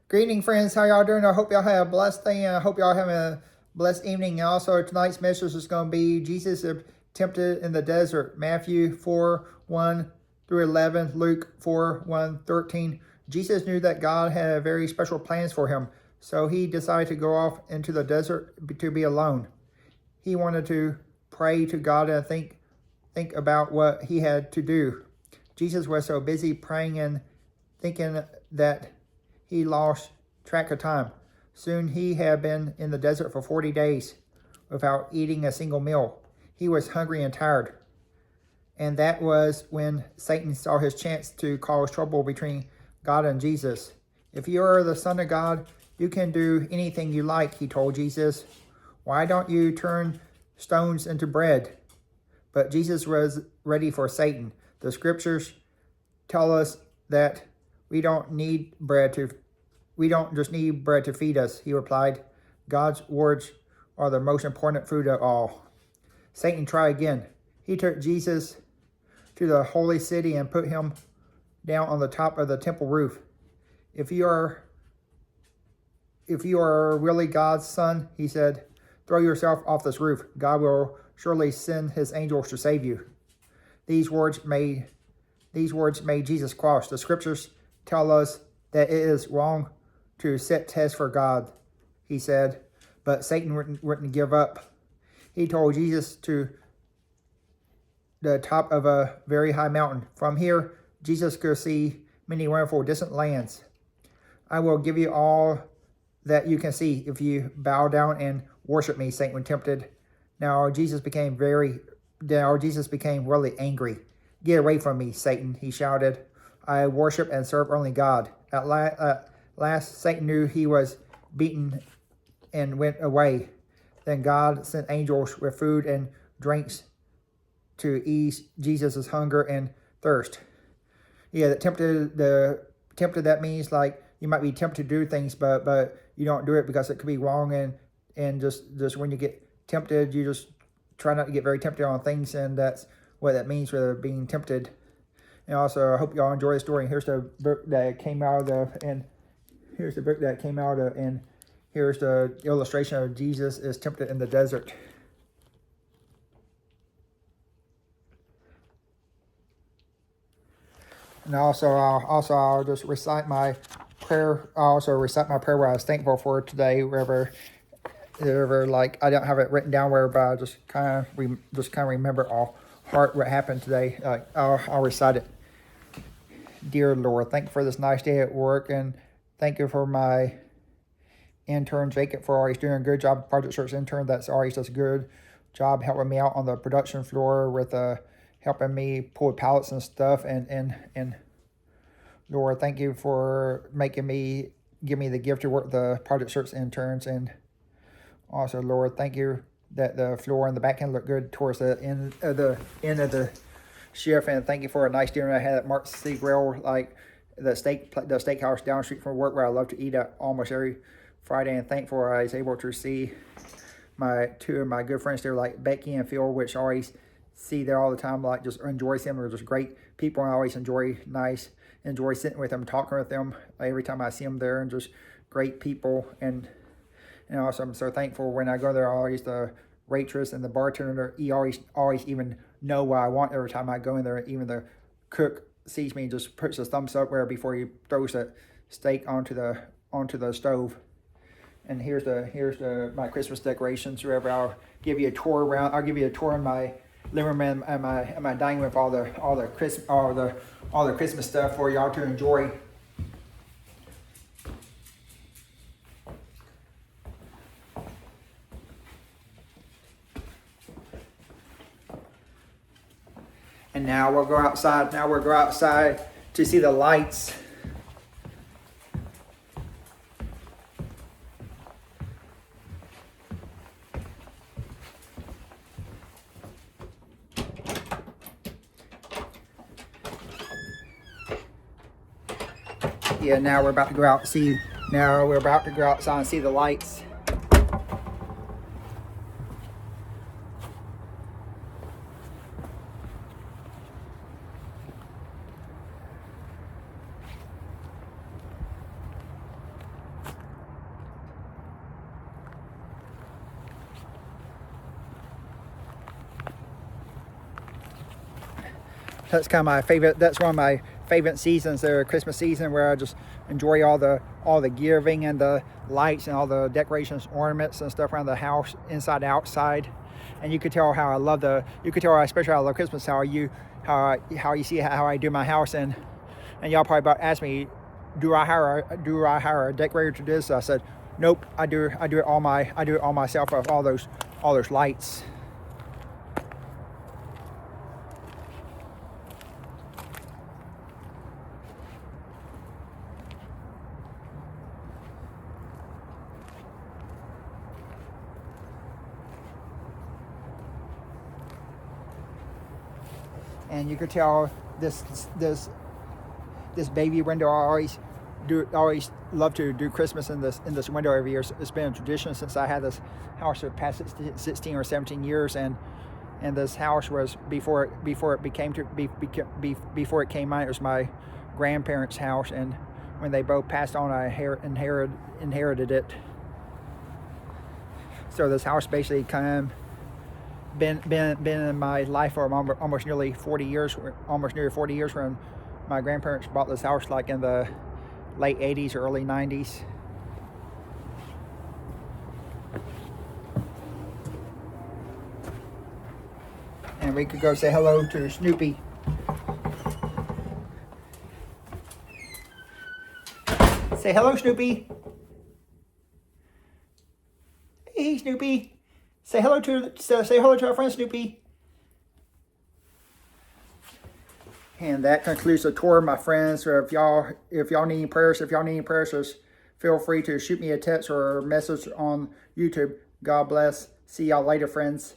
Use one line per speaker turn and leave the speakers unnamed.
Greeting, friends. How y'all doing? I hope y'all have a blessed day, and I hope y'all have a blessed evening. And also, tonight's message is going to be Jesus tempted in the desert. Matthew 4:1 through 11, Luke 4:1-13. Jesus knew that God had very special plans for him, so he decided to go off into the desert to be alone. He wanted to pray to God and think about what he had to do. Jesus was so busy praying and thinking that he lost track of time. Soon he had been in the desert for 40 days without eating a single meal. He was hungry and tired. And that was when Satan saw his chance to cause trouble between God and Jesus. If you are the Son of God, you can do anything you like, he told Jesus. Why don't you turn stones into bread? But Jesus was ready for Satan. The scriptures tell us that we don't just need bread to feed us, he replied. God's words are the most important food of all. Satan tried again. He took Jesus to the holy city and put him down on the top of the temple roof. If you are really God's son, he said, throw yourself off this roof. God will surely send his angels to save you. These words made Jesus cross. The scriptures tell us that it is wrong to set tests for God, he said, but Satan wouldn't give up. He told Jesus to the top of a very high mountain. From here, Jesus could see many wonderful distant lands. I will give you all that you can see if you bow down and worship me, Satan tempted. Now Jesus became really angry. Get away from me, Satan, he shouted. I worship and serve only God. At last, Satan knew he was beaten and went away. Then God sent angels with food and drinks to ease Jesus' hunger and thirst. Yeah, tempted, that means like you might be tempted to do things, but you don't do it because it could be wrong, and just when you get tempted, you just try not to get very tempted on things, and that's what that means for being tempted. And also, I hope y'all enjoy the story. Here's the book that came out of, and here's the illustration of Jesus is tempted in the desert. And I'll just recite my prayer. I'll also recite my prayer where I was thankful for today, wherever like I don't have it written down where, but I just kind of remember all heart what happened today. I'll recite it. Dear Lord, thank you for this nice day at work, and thank you for my intern Jacob for always doing a good job. Project Search intern that's always does a good job helping me out on the production floor with helping me pull pallets and stuff, and Lord, thank you for give me the gift to work the Project Search interns. And also, Lord, thank you that the floor and the back end look good towards the end of the shift, and thank you for a nice dinner I had at Mark's Sea Grill, like the steakhouse down the street from work where I love to eat at almost every Friday. And thankful I was able to see two of my good friends there, like Becky and Phil, which I always see there all the time, like just enjoy them. They're just great people, and I always enjoy sitting with them, talking with them every time I see them there, and just great people. And also I'm so thankful when I go there, always the waitress and the bartender, he always even know what I want every time I go in there. Even the cook sees me and just puts a thumbs up where before he throws the steak onto the stove. And here's my Christmas decorations. Wherever I'll give you a tour around. I'll give you a tour in my living room and my dining room with all the Christmas stuff for y'all to enjoy. And now we'll go outside. To see the lights. Yeah, now we're about to go outside and see the lights. that's kind of my favorite. That's one of my favorite seasons there, Christmas season, where I just enjoy all the giving and the lights and all the decorations, ornaments and stuff around the house, inside, outside. And you could tell how I love you could tell especially how I love Christmas, how you see how I do my house. And y'all probably about asked me, do I hire a decorator to do this? I said, nope, I do it all myself with all those lights. And you could tell this baby window. I always love to do Christmas in this window every year. It's been a tradition since I had this house for the past 16 or 17 years, and this house was before it came mine. It was my grandparents' house, and when they both passed on, I inherited it. So this house basically kind of been in my life for almost nearly 40 years. When my grandparents bought this house, like in the late 80s or early 90s. And we could go say hello to Snoopy. Say hello, Snoopy. Hey, Snoopy. Say hello to our friend Snoopy. And that concludes the tour, my friends. So if y'all need prayers, just feel free to shoot me a text or a message on YouTube. God bless. See y'all later, friends.